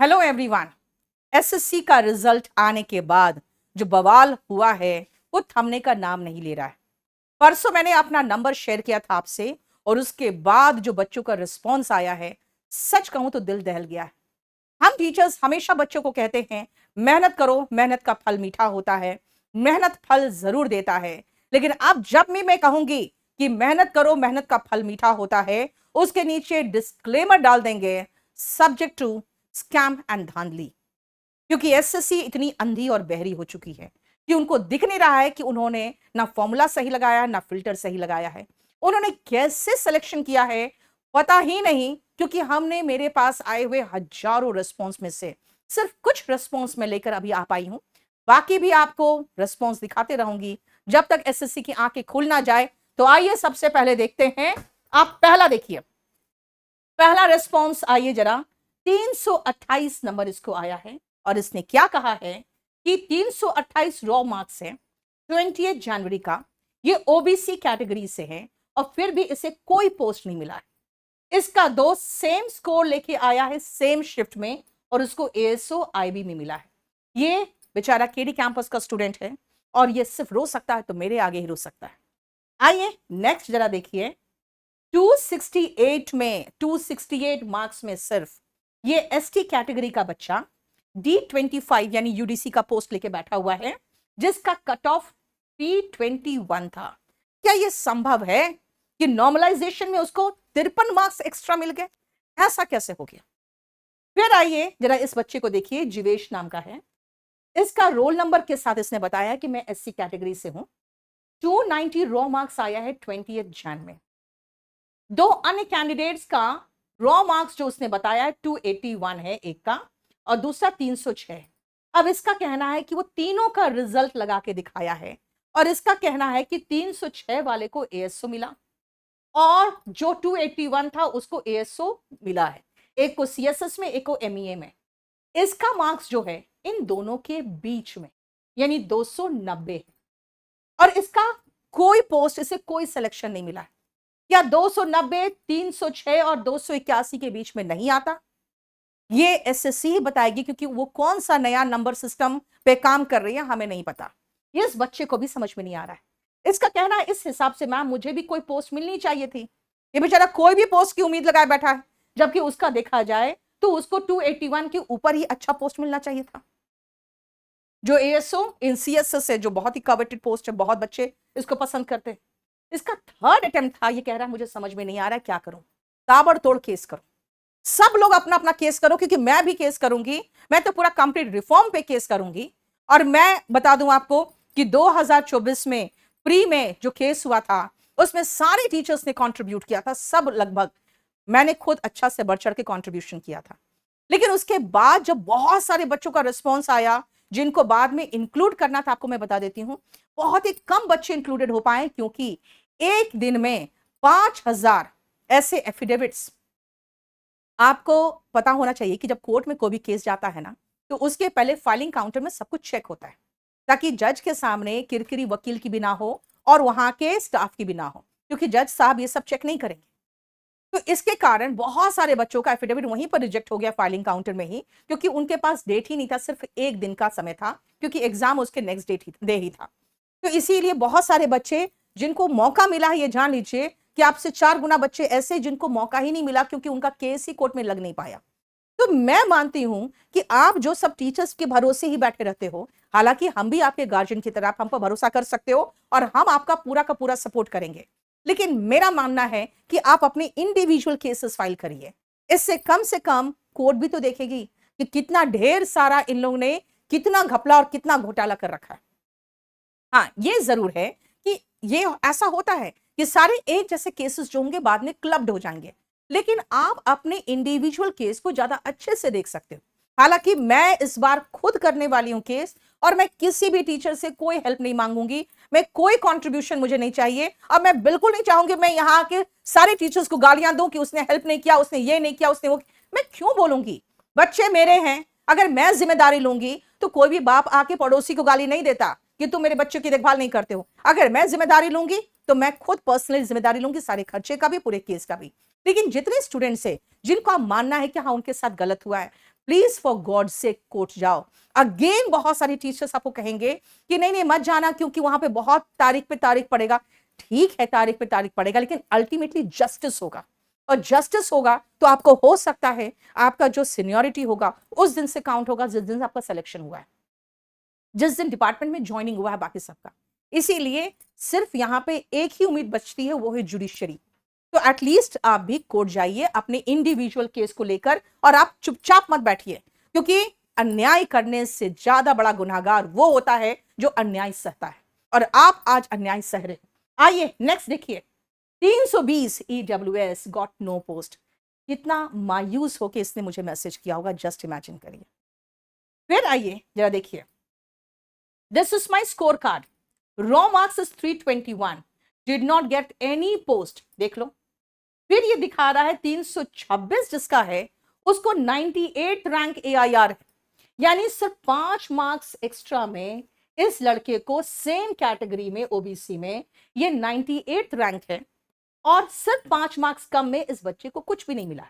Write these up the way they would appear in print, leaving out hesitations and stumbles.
Hello everyone. SSC का result आने के बाद जो बवाल हुआ है वो थमने का नाम नहीं ले रहा है। परसों मैंने अपना नंबर शेयर किया था आपसे और उसके बाद जो बच्चों का रिस्पॉन्स आया है, सच कहूं तो दिल दहल गया है। हम टीचर्स हमेशा बच्चों को कहते हैं मेहनत करो, मेहनत का फल मीठा होता है, मेहनत फल जरूर देता है। लेकिन अब जब भी मैं कहूंगी कि मेहनत करो, मेहनत का फल मीठा होता है, उसके नीचे डिस्क्लेमर डाल देंगे सब्जेक्ट टू स्कैम एंड धांधली। क्योंकि एसएससी इतनी अंधी और बहरी हो चुकी है कि उनको दिख नहीं रहा है कि उन्होंने ना फॉर्मूला सही लगाया ना फिल्टर सही लगाया है। उन्होंने कैसे सिलेक्शन किया है पता ही नहीं, क्योंकि हमने मेरे पास आए हुए हजारों रिस्पॉन्स में से सिर्फ कुछ रिस्पॉन्स में लेकर अभी आ पाई हूं। बाकी भी आपको रिस्पॉन्स दिखाते रहूंगी जब तक एसएससी की आंखें खुल ना जाए। तो आइए सबसे पहले देखते हैं। आप पहला देखिए, पहला रिस्पॉन्स आइए जरा। 328 नंबर इसको आया है और इसने क्या कहा है कि 328 रॉ मार्क्स है 20 जनवरी का। ये ओबीसी कैटेगरी से है और फिर भी इसे कोई पोस्ट नहीं मिला है। इसका दोस्त सेम स्कोर लेके आया है सेम शिफ्ट में और उसको एएसओ आईबी में मिला है। ये बेचारा केडी कैंपस का स्टूडेंट है और ये सिर्फ रो सकता है तो मेरे आगे ही रो सकता है। आइए नेक्स्ट जरा देखिए। 268 में 268 मार्क्स में सिर्फ ये एसटी कैटेगरी का बच्चा D25 यानी यूडीसी का पोस्ट लेके बैठा हुआ है, जिसका कट ऑफ P21 था। क्या यह संभव है कि नॉर्मलाइजेशन में उसको 53 मार्क्स एक्स्ट्रा मिल गए? ऐसा कैसे हो गया? फिर आइए जरा इस बच्चे को देखिए, जीवेश नाम का है। इसका रोल नंबर के साथ इसने बताया कि मैं एससी कैटेगरी से हूं। 290 रॉ मार्क्स आया है 20 जन में। दो अन्य कैंडिडेट्स का रॉ मार्क्स जो उसने बताया है 281 है एक का और दूसरा 306। अब इसका कहना है कि वो तीनों का रिजल्ट लगा के दिखाया है और इसका कहना है कि 306 वाले को एएसओ मिला और जो 281 था उसको एएसओ मिला है। एक को सीएसएस में, एक को एमईए में। इसका मार्क्स जो है इन दोनों के बीच में यानी 290 है और इसका कोई पोस्ट, इसे कोई सिलेक्शन नहीं मिला है। या 290, 306 और 281 के बीच में नहीं आता? ये एसएससी ही बताएगी, क्योंकि वो कौन सा नया नंबर सिस्टम पे काम कर रही है हमें नहीं पता। ये इस बच्चे को भी समझ में नहीं आ रहा है। इसका कहना है इस हिसाब से मैम मुझे भी कोई पोस्ट मिलनी चाहिए थी। ये बेचारा कोई भी पोस्ट की उम्मीद लगाए बैठा है, जबकि उसका देखा जाए तो उसको 281 के ऊपर ही अच्छा पोस्ट मिलना चाहिए था। जो एएसओ इन सीएसएस है, जो बहुत ही कवेटेड पोस्ट है, बहुत बच्चे इसको पसंद करते हैं। इसका थर्ड अटेम्प्ट था। ये कह रहा है मुझे समझ में नहीं आ रहा है, क्या करूं? ताबड़तोड़ केस करो। सब लोग अपना अपना केस करो, क्योंकि मैं भी केस करूंगी। मैं तो पूरा कंप्लीट रिफॉर्म पे केस करूंगी। और मैं बता दूं आपको कि 2024 में प्री में जो केस हुआ था उसमें सारे टीचर्स ने कंट्रीब्यूट किया था, सब लगभग। मैंने खुद अच्छा से बढ़ चढ़ के कंट्रीब्यूशन किया था। लेकिन उसके बाद जब बहुत सारे बच्चों का रिस्पॉन्स आया जिनको बाद में इंक्लूड करना था, आपको मैं बता देती हूं बहुत ही कम बच्चे इंक्लूडेड हो पाए, क्योंकि एक दिन में 5000 ऐसे एफिडेविट्स। आपको पता होना चाहिए कि जब कोर्ट में कोई भी केस जाता है ना, तो उसके पहले फाइलिंग काउंटर में सब कुछ चेक होता है, ताकि जज के सामने किरकिरी वकील की भी ना हो और वहां के स्टाफ की भी ना हो, क्योंकि जज साहब ये सब चेक नहीं करेंगे। तो इसके कारण बहुत सारे बच्चों का एफिडेविट वहीं पर रिजेक्ट हो गया फाइलिंग काउंटर में ही, क्योंकि उनके पास डेट ही नहीं था, सिर्फ एक दिन का समय था, क्योंकि एग्जाम उसके नेक्स्ट डे ही था। तो इसीलिए बहुत सारे बच्चे जिनको मौका मिला है, ये जान लीजिए कि आपसे 4 गुना बच्चे ऐसे जिनको मौका ही नहीं मिला, क्योंकि उनका केस ही कोर्ट में लग नहीं पाया। तो मैं मानती हूं कि आप जो सब टीचर्स के भरोसे ही बैठे रहते हो, हालांकि हम भी आपके गार्जियन की तरह, आप हम पर भरोसा कर सकते हो और हम आपका पूरा का पूरा सपोर्ट करेंगे। लेकिन मेरा मानना है कि आप अपने इंडिविजुअल केसेस फाइल करिए। इससे कम से कम कोर्ट भी तो देखेगी कि कितना ढेर सारा इन लोगों ने कितना घपला और कितना घोटाला कर रखा है। हाँ, ये जरूर है कि ये ऐसा होता है कि सारे एक जैसे केसेस जो होंगे बाद में क्लब्ड हो जाएंगे, लेकिन आप अपने इंडिविजुअल केस को ज्यादा अच्छे से देख सकते हो। हालांकि मैं इस बार खुद करने वाली हूं केस, और मैं किसी भी टीचर से कोई हेल्प नहीं मांगूंगी। मैं कोई कंट्रीब्यूशन मुझे नहीं चाहिए। अब मैं बिल्कुल नहीं चाहूंगी मैं यहाँ के सारे टीचर्स को गालियां दूं कि उसने हेल्प नहीं किया, उसने ये नहीं किया, उसने वो। मैं क्यों बोलूंगी? बच्चे मेरे हैं। अगर मैं जिम्मेदारी लूंगी तो कोई भी बाप आके पड़ोसी को गाली नहीं देता कि तुम मेरे बच्चों की देखभाल नहीं करते हो। अगर मैं जिम्मेदारी लूंगी तो मैं खुद पर्सनली जिम्मेदारी लूंगी, सारे खर्चे का भी, पूरे केस का भी। लेकिन जितने स्टूडेंट्स है जिनको आप मानना है कि हाँ उनके साथ गलत हुआ है, प्लीज फॉर गॉड से कोर्ट जाओ। अगेन बहुत सारी टीचर्स आपको कहेंगे कि नहीं नहीं मत जाना क्योंकि वहां पे बहुत तारीख पे तारीख पड़ेगा। ठीक है, तारीख पे तारीख पड़ेगा, लेकिन अल्टीमेटली जस्टिस होगा, और जस्टिस होगा तो आपको हो सकता है आपका जो सीनियरिटी होगा उस दिन से काउंट होगा जिस दिन आपका सिलेक्शन हुआ है, जिस दिन डिपार्टमेंट में ज्वाइनिंग हुआ है बाकी सबका। इसीलिए सिर्फ यहां पे एक ही उम्मीद बचती है, वो है जुडिशरी। तो एटलीस्ट आप भी कोर्ट जाइए अपने इंडिविजुअल केस को लेकर, और आप चुपचाप मत बैठिए, क्योंकि अन्याय करने से ज्यादा बड़ा गुनाहगार वो होता है जो अन्याय सहता है, और आप आज अन्याय सह रहे हो। आइए नेक्स्ट देखिए, 320 ईडब्ल्यूएस गॉट नो पोस्ट। कितना मायूस होके इसने मुझे मैसेज किया होगा, जस्ट इमेजिन करिए। फिर आइए जरा देखिए, this is my score card, raw marks is 321, did not get any post. देख लो, फिर ये दिखा रहा है 326 जिसका है उसको 98 रैंक AIR है, यानी सिर्फ 5 मार्क्स एक्स्ट्रा में इस लड़के को सेम कैटेगरी में OBC में ये 98 रैंक है, और सिर्फ 5 मार्क्स कम में इस बच्चे को कुछ भी नहीं मिला।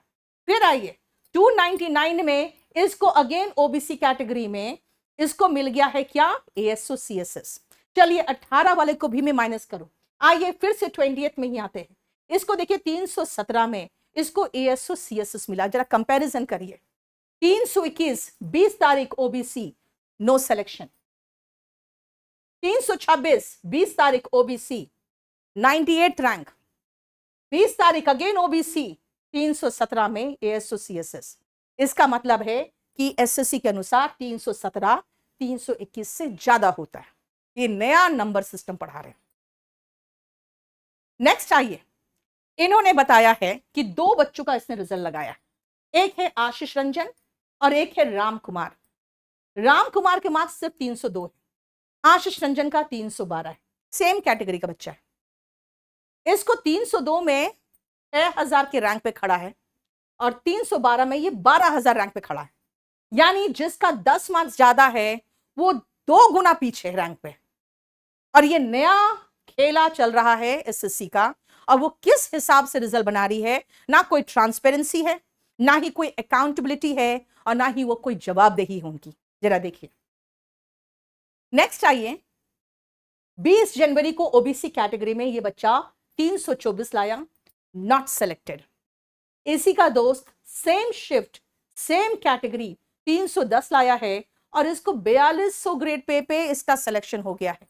फिर आइए 299 में इसको अगेन OBC कैटेगरी में इसको मिल गया है क्या, ASO CSS। चलिए 18 वाले को भी मैं माइनस करूं। आइए फिर से 20th में ही आते हैं, इसको देखिए 317 में इसको ASO CSS मिला, जरा कंपैरिजन करिए। 321 20 तारीख OBC नो सिलेक्शन, 326 20 तारीख OBC 98 रैंक, 20 तारीख अगेन OBC 317 में ASO CSS। इसका मतलब है कि SSC के अनुसार 317 321 से ज्यादा होता है। ये नया नंबर सिस्टम पढ़ा रहे हैं। नेक्स्ट आइए, इन्होंने बताया है कि 2 बच्चों का इसने रिजल्ट लगाया, एक है आशीष रंजन और एक है राम कुमार। राम कुमार के मार्क्स सिर्फ 302 है, आशीष रंजन का 312 है, सेम कैटेगरी का बच्चा है। इसको 302 में 6000 के रैंक पे खड़ा है, और 312 में ये 12000 रैंक पे खड़ा है, यानी जिसका 10 मार्क्स ज्यादा है वो 2 गुना पीछे रैंक पे। और ये नया खेला चल रहा है SSC का, और वो किस हिसाब से रिजल्ट बना रही है, ना कोई ट्रांसपेरेंसी है, ना ही कोई अकाउंटेबिलिटी है, और ना ही वो कोई जवाबदेही है उनकी। जरा देखिए नेक्स्ट आइए, 20 जनवरी को OBC कैटेगरी में ये बच्चा 324 लाया, नॉट सेलेक्टेड। इसी का दोस्त सेम शिफ्ट सेम कैटेगरी 310 लाया है, और इसको 4200 ग्रेड पे इसका सिलेक्शन हो गया है।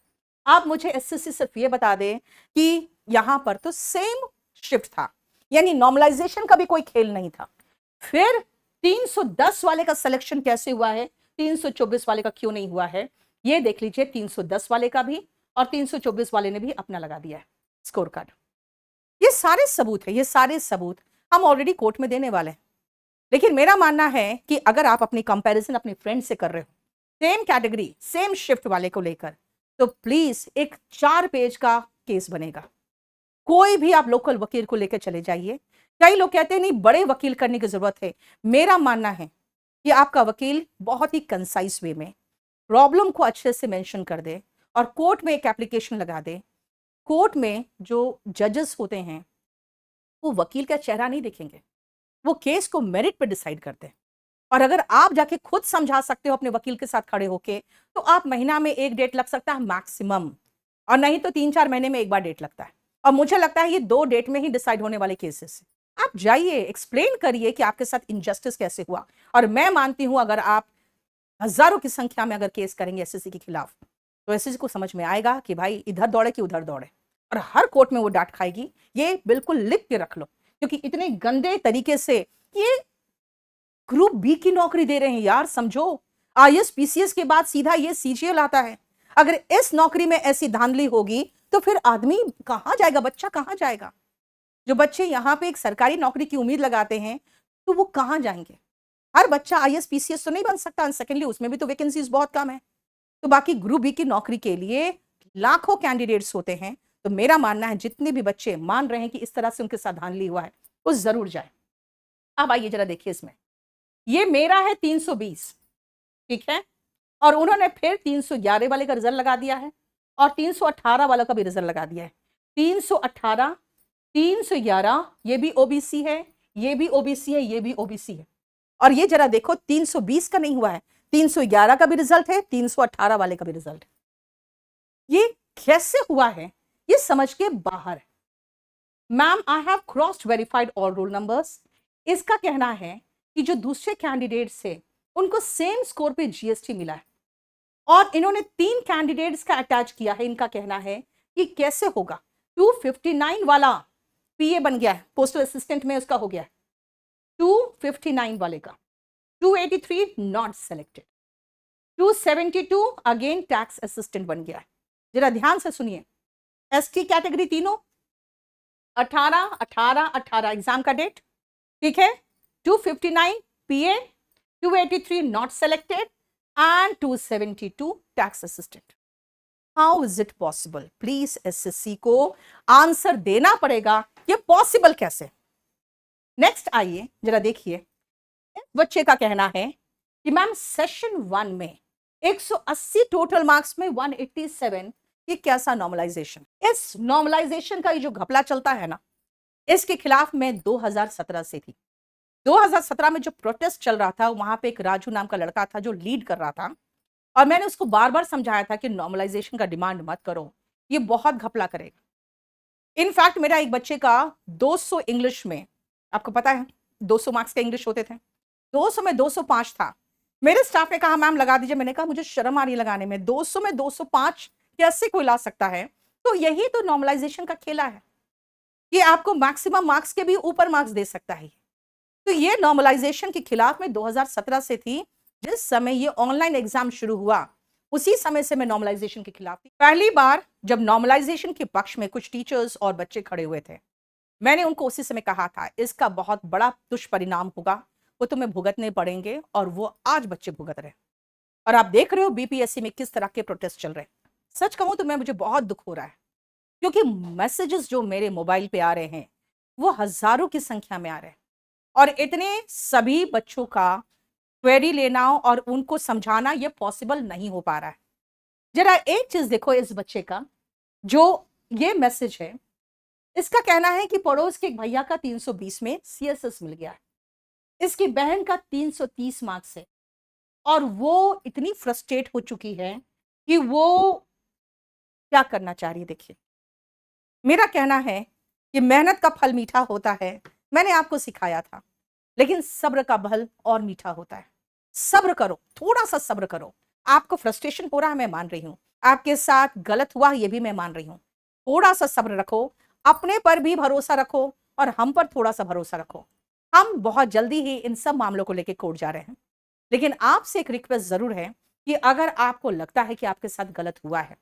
आप मुझे SSC सिर्फ ये बता दें कि यहां पर तो सेम शिफ्ट था, यानी नॉर्मलाइजेशन का भी कोई खेल नहीं था। फिर 310 वाले का सिलेक्शन कैसे हुआ है, 324 वाले का क्यों नहीं हुआ है, ये देख लीजिए। 310 वाले का भी और 324 वाले ने भी अपना लगा दिया है स्कोर कार्ड। ये सारे सबूत है, ये सारे सबूत हम ऑलरेडी कोर्ट में देने वाले हैं। लेकिन मेरा मानना है कि अगर आप अपनी कंपैरिजन अपने फ्रेंड से कर रहे हो, सेम कैटेगरी सेम शिफ्ट वाले को लेकर, तो प्लीज एक 4 पेज का केस बनेगा। कोई भी आप लोकल वकील को लेकर चले जाइए। कई लोग कहते हैं नहीं बड़े वकील करने की जरूरत है, मेरा मानना है कि आपका वकील बहुत ही कंसाइज वे में प्रॉब्लम को अच्छे से मेंशन कर दे और कोर्ट में एक एप्लीकेशन लगा दे। कोर्ट में जो जजेस होते हैं वो वकील का चेहरा नहीं देखेंगे, वो केस को मेरिट पे डिसाइड करते हैं। और अगर आप जाके खुद समझा सकते हो अपने वकील के साथ खड़े होके, तो आप महीना में 1 डेट लग सकता है मैक्सिमम, और नहीं तो 3-4 महीने में 1 बार डेट लगता है। और मुझे लगता है ये 2 डेट में ही डिसाइड होने वाले केसेस है। आप जाइए, एक्सप्लेन करिए कि आपके साथ इनजस्टिस कैसे हुआ। और मैं मानती हूं अगर आप हजारों की संख्या में अगर केस करेंगे SSC के खिलाफ, तो SSC को समझ में आएगा कि भाई इधर दौड़े कि उधर दौड़े, और हर कोर्ट में वो डांट खाएगी। ये बिल्कुल लिख के रख लो, क्योंकि इतने गंदे तरीके से ये ग्रुप बी की नौकरी दे रहे हैं यार, समझो। IAS PCS के बाद सीधा ये CGL आता है। अगर इस नौकरी में ऐसी धांधली होगी तो फिर आदमी कहां जाएगा, बच्चा कहां जाएगा। जो बच्चे यहाँ पे एक सरकारी नौकरी की उम्मीद लगाते हैं तो वो कहां जाएंगे। हर बच्चा IAS PCS तो नहीं बन सकता, एंड सेकेंडली उसमें भी तो वैकेंसीज बहुत कम है। तो बाकी ग्रुप बी की नौकरी के लिए लाखों कैंडिडेट्स होते हैं। तो मेरा मानना है जितने भी बच्चे मान रहे हैं कि इस तरह से उनके साथ धांधली हुआ है, वो जरूर जाए। अब आइए जरा देखिए, इसमें ये मेरा है 320, ठीक है, और उन्होंने फिर 311 वाले का रिजल्ट लगा दिया है, और 318 वाला का भी रिजल्ट लगा दिया है। 318 311 ये भी OBC है, ये भी OBC है, ये भी OBC है। और ये जरा देखो 320 का नहीं हुआ है, 311 का भी रिजल्ट है, 318 वाले का भी रिजल्ट है। ये कैसे हुआ है, ये समझ के बाहर है। Ma'am I have cross verified all roll numbers. इसका कहना है कि जो दूसरे कैंडिडेट्स थे उनको सेम स्कोर पे जीएसटी मिला है और इन्होंने 3 कैंडिडेट्स का अटैच किया है। इनका कहना है कि कैसे होगा, 259 वाला पीए बन गया है, पोस्टल असिस्टेंट में उसका हो गया है 259 वाले का, 283 not selected, 272 again tax assistant बन गया है। जरा ध्यान से सुनिए, एसटी कैटेगरी तीनों 18 18 18 एग्जाम का डेट, ठीक है, 259 पीए, 283 not selected and 272 tax assistant. How is it possible? Please SSC को आंसर देना पड़ेगा, ये पॉसिबल कैसे। नेक्स्ट आइए जरा देखिए, बच्चे का कहना है कि मैम सेशन 1 में 180 टोटल मार्क्स में 187, ये कैसा नॉर्मलाइजेशन। इस नॉर्मलाइजेशन का ये जो घपला चलता है ना, इसके खिलाफ मैं 2017 से थी। 2017 में जो प्रोटेस्ट चल रहा था, वहां पे एक राजू नाम का लड़का था जो लीड कर रहा था, और मैंने उसको बार बार समझाया था कि नॉर्मलाइजेशन का डिमांड मत करो, ये बहुत घपला करेगा। इनफैक्ट मेरा एक बच्चे का 200 इंग्लिश में, आपको पता है 200 मार्क्स के इंग्लिश होते थे, 200 में 205 था। मेरे स्टाफ ने कहा मैम लगा दीजिए, मैंने कहा मुझे शर्म आ रही है लगाने में, 200 में 205 कैसे कोई ला सकता है। तो यही तो नॉर्मलाइजेशन का खेला है, ये आपको मैक्सिमम मार्क्स के भी ऊपर मार्क्स दे सकता है। तो ये नॉर्मलाइजेशन के खिलाफ में 2017 से थी, जिस समय ये ऑनलाइन एग्जाम शुरू हुआ उसी समय से मैं नॉर्मलाइजेशन के खिलाफ थी। पहली बार जब नॉर्मलाइजेशन के पक्ष में कुछ टीचर्स और बच्चे खड़े हुए थे, मैंने उनको उसी समय कहा था इसका बहुत बड़ा दुष्परिणाम होगा, वो तुम्हें भुगतने पड़ेंगे, और वो आज बच्चे भुगत रहे। और आप देख रहे हो बीपीएससी में किस तरह के प्रोटेस्ट चल रहे हैं। सच कहूं तो मुझे बहुत दुख हो रहा है, क्योंकि मैसेजेस जो मेरे मोबाइल पे आ रहे हैं वो हजारों की संख्या में आ रहे हैं, और इतने सभी बच्चों का क्वेरी लेना और उनको समझाना ये पॉसिबल नहीं हो पा रहा है। जरा एक चीज देखो, इस बच्चे का जो ये मैसेज है, इसका कहना है कि पड़ोस के एक भैया का 320 में सीएसएस मिल गया है, इसकी बहन का 330 मार्क्स है, और वो इतनी फ्रस्ट्रेट हो चुकी है कि वो क्या करना चाह रही है। देखिए, मेरा कहना है कि मेहनत का फल मीठा होता है, मैंने आपको सिखाया था, लेकिन सब्र का फल और मीठा होता है। सब्र करो, थोड़ा सा सब्र करो। आपको फ्रस्ट्रेशन हो रहा है, मैं मान रही हूं, आपके साथ गलत हुआ ये भी मैं मान रही हूं। थोड़ा सा सब्र रखो, अपने पर भी भरोसा रखो और हम पर थोड़ा सा भरोसा रखो। हम बहुत जल्दी ही इन सब मामलों को लेकर कोर्ट जा रहे हैं, लेकिन आपसे एक रिक्वेस्ट जरूर है कि अगर आपको लगता है कि आपके साथ गलत हुआ है,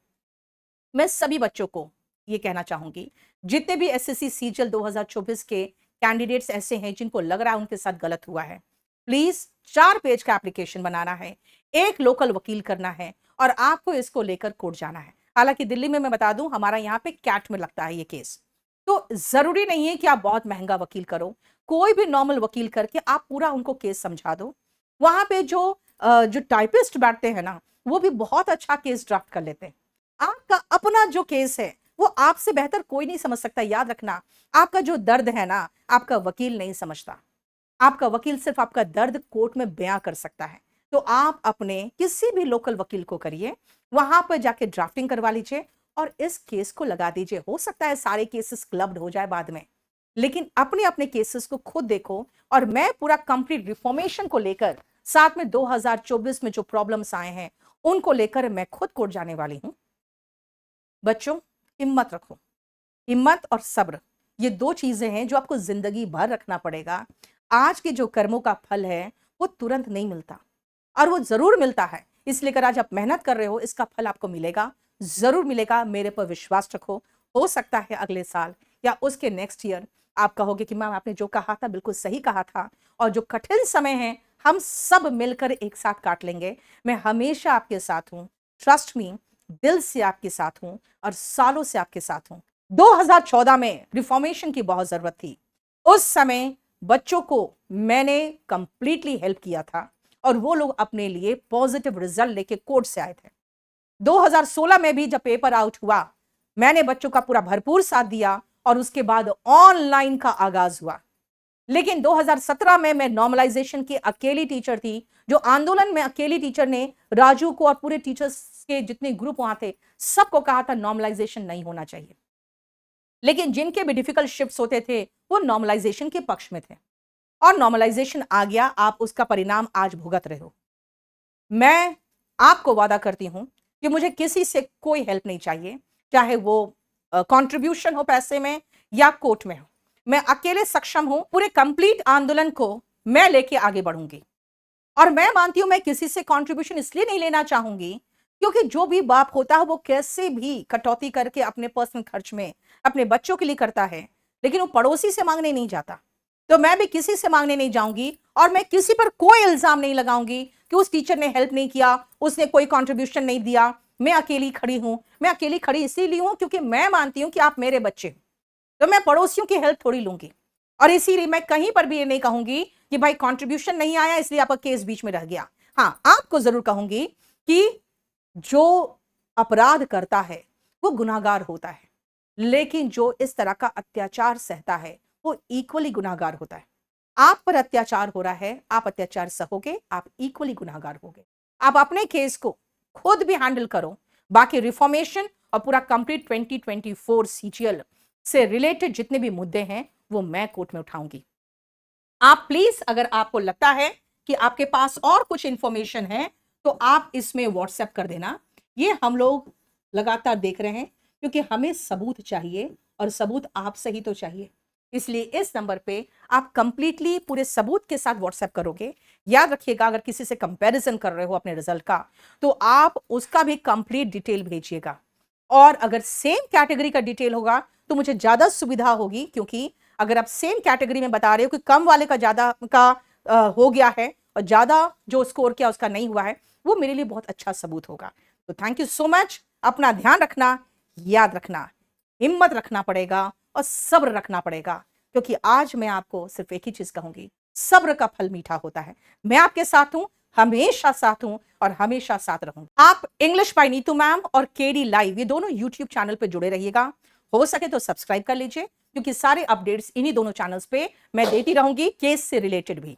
मैं सभी बच्चों को ये कहना चाहूंगी, जितने भी एसएससी सीजीएल 2024 के कैंडिडेट्स ऐसे हैं जिनको लग रहा है उनके साथ गलत हुआ है, प्लीज 4 पेज का एप्लीकेशन बनाना है, एक लोकल वकील करना है और आपको इसको लेकर कोर्ट जाना है। हालांकि दिल्ली में मैं बता दूं, हमारा यहाँ पे कैट में लगता है ये केस, तो जरूरी नहीं है कि आप बहुत महंगा वकील करो, कोई भी नॉर्मल वकील करके आप पूरा उनको केस समझा दो। वहां पे जो टाइपिस्ट बैठते हैं ना, वो भी बहुत अच्छा केस ड्राफ्ट कर लेते हैं। आपका अपना जो केस है वो आपसे बेहतर कोई नहीं समझ सकता। याद रखना, आपका जो दर्द है ना, आपका वकील नहीं समझता। आपका वकील सिर्फ आपका दर्द कोर्ट में बयां कर सकता है। तो आप अपने किसी भी लोकल वकील को करिए, वहां पर जाके ड्राफ्टिंग करवा लीजिए और इस केस को लगा दीजिए। हो सकता है सारे केसेस क्लब्ड हो जाए बाद में, लेकिन अपने अपने केसेस को खुद देखो। और मैं पूरा कंप्लीट रिफॉर्मेशन को लेकर, साथ में 2024 में जो प्रॉब्लम्स आए हैं उनको लेकर मैं खुद कोर्ट जाने वाली हूं। बच्चों, हिम्मत रखो। हिम्मत और सब्र, ये 2 चीजें हैं जो आपको जिंदगी भर रखना पड़ेगा। आज के जो कर्मों का फल है वो तुरंत नहीं मिलता, और वो जरूर मिलता है। इसलिए अगर आज आप मेहनत कर रहे हो, इसका फल आपको मिलेगा, जरूर मिलेगा। मेरे पर विश्वास रखो। हो सकता है अगले साल या उसके नेक्स्ट ईयर आप कहोगे कि मैम आपने जो कहा था बिल्कुल सही कहा था, और जो कठिन समय है हम सब मिलकर एक साथ काट लेंगे। मैं हमेशा आपके साथ हूं, ट्रस्ट मी, दिल से आपके साथ हूं और सालों से आपके साथ हूं। 2014 में रिफॉर्मेशन की बहुत जरूरत थी। उस समय बच्चों को मैंने कंप्लीटली हेल्प किया था और वो लोग अपने लिए पॉजिटिव रिजल्ट लेके कोर्ट से आए थे। 2016 में भी जब पेपर आउट हुआ, मैंने बच्चों का पूरा भरपूर साथ दिया और उसके बाद ऑनलाइन का आगाज हुआ। लेकिन 2017 में मैं नॉर्मलाइजेशन की अकेली टीचर थी, जो आंदोलन में अकेली टीचर ने राजू को और पूरे टीचर्स के जितने ग्रुप वहां थे सबको कहा था नॉर्मलाइजेशन नहीं होना चाहिए। लेकिन जिनके भी डिफिकल्ट शिफ्ट्स होते थे वो नॉर्मलाइजेशन के पक्ष में थे, और नॉर्मलाइजेशन आ गया, आप उसका परिणाम आज भुगत रहे हो। मैं आपको वादा करती हूं कि मुझे किसी से कोई हेल्प नहीं चाहिए, चाहे वो कंट्रीब्यूशन हो पैसे में या कोर्ट में हो। मैं अकेले सक्षम हूं, पूरे कंप्लीट आंदोलन को मैं लेके आगे बढ़ूंगी। और मैं मानती हूं मैं किसी से कंट्रीब्यूशन इसलिए नहीं लेना चाहूंगी क्योंकि जो भी बाप होता है वो कैसे भी कटौती करके अपने पर्सनल खर्च में अपने बच्चों के लिए करता है, लेकिन वो पड़ोसी से मांगने नहीं जाता। तो मैं भी किसी से मांगने नहीं जाऊंगी, और मैं किसी पर कोई इल्जाम नहीं लगाऊंगी कि उस टीचर ने हेल्प नहीं किया, उसने कोई कंट्रीब्यूशन नहीं दिया। मैं अकेली खड़ी हूं। मैं अकेली खड़ी इसीलिए हूं क्योंकि मैं मानती हूं कि आप मेरे बच्चे हो, तो मैं पड़ोसियों की हेल्प थोड़ी लूंगी। और इसीलिए मैं कहीं पर भी ये नहीं कहूंगी कि भाई कंट्रीब्यूशन नहीं आया इसलिए आपका केस बीच में रह गया। हाँ, आपको जरूर कहूंगी कि जो अपराध करता है वो गुनाहगार होता है, लेकिन जो इस तरह का अत्याचार सहता है वो इक्वली गुनाहगार होता है। आप पर अत्याचार हो रहा है, आप अत्याचार सहोगे, आप इक्वली गुनाहगार होगे। आप अपने केस को खुद भी हैंडल करो। बाकी रिफॉर्मेशन और पूरा कंप्लीट 2024 सीजीएल से रिलेटेड जितने भी मुद्दे हैं वो मैं कोर्ट में उठाऊंगी। आप प्लीज, अगर आपको लगता है कि आपके पास और कुछ इंफॉर्मेशन है तो आप इसमें व्हाट्सएप कर देना। ये हम लोग लगातार देख रहे हैं क्योंकि हमें सबूत चाहिए, और सबूत आपसे ही तो चाहिए। इसलिए इस नंबर पे आप कंप्लीटली पूरे सबूत के साथ व्हाट्सएप करोगे। याद रखिएगा, अगर किसी से कंपैरिजन कर रहे हो अपने रिजल्ट का तो आप उसका भी कंप्लीट डिटेल भेजिएगा। और अगर सेम कैटेगरी का डिटेल होगा तो मुझे ज्यादा सुविधा होगी, क्योंकि अगर आप सेम कैटेगरी में बता रहे हो कि कम वाले का ज्यादा का हो गया है और ज्यादा जो स्कोर किया उसका नहीं हुआ है, वो मेरे लिए बहुत अच्छा सबूत होगा। तो थैंक यू सो मच। अपना ध्यान रखना, याद रखना, हिम्मत रखना पड़ेगा और सब्र रखना पड़ेगा, क्योंकि आज मैं आपको सिर्फ एक ही चीज कहूंगी, सब्र का फल मीठा होता है। मैं आपके साथ हूं, हमेशा साथ हूं और हमेशा साथ रहूंगी। आप इंग्लिश बाय नीतू मैम और केडी लाइव ये दोनों यूट्यूब चैनल पे जुड़े रहिएगा। हो सके तो सब्सक्राइब कर लीजिए, क्योंकि सारे अपडेट्स इन्हीं दोनों चैनल्स पे मैं देती रहूंगी, केस से रिलेटेड भी।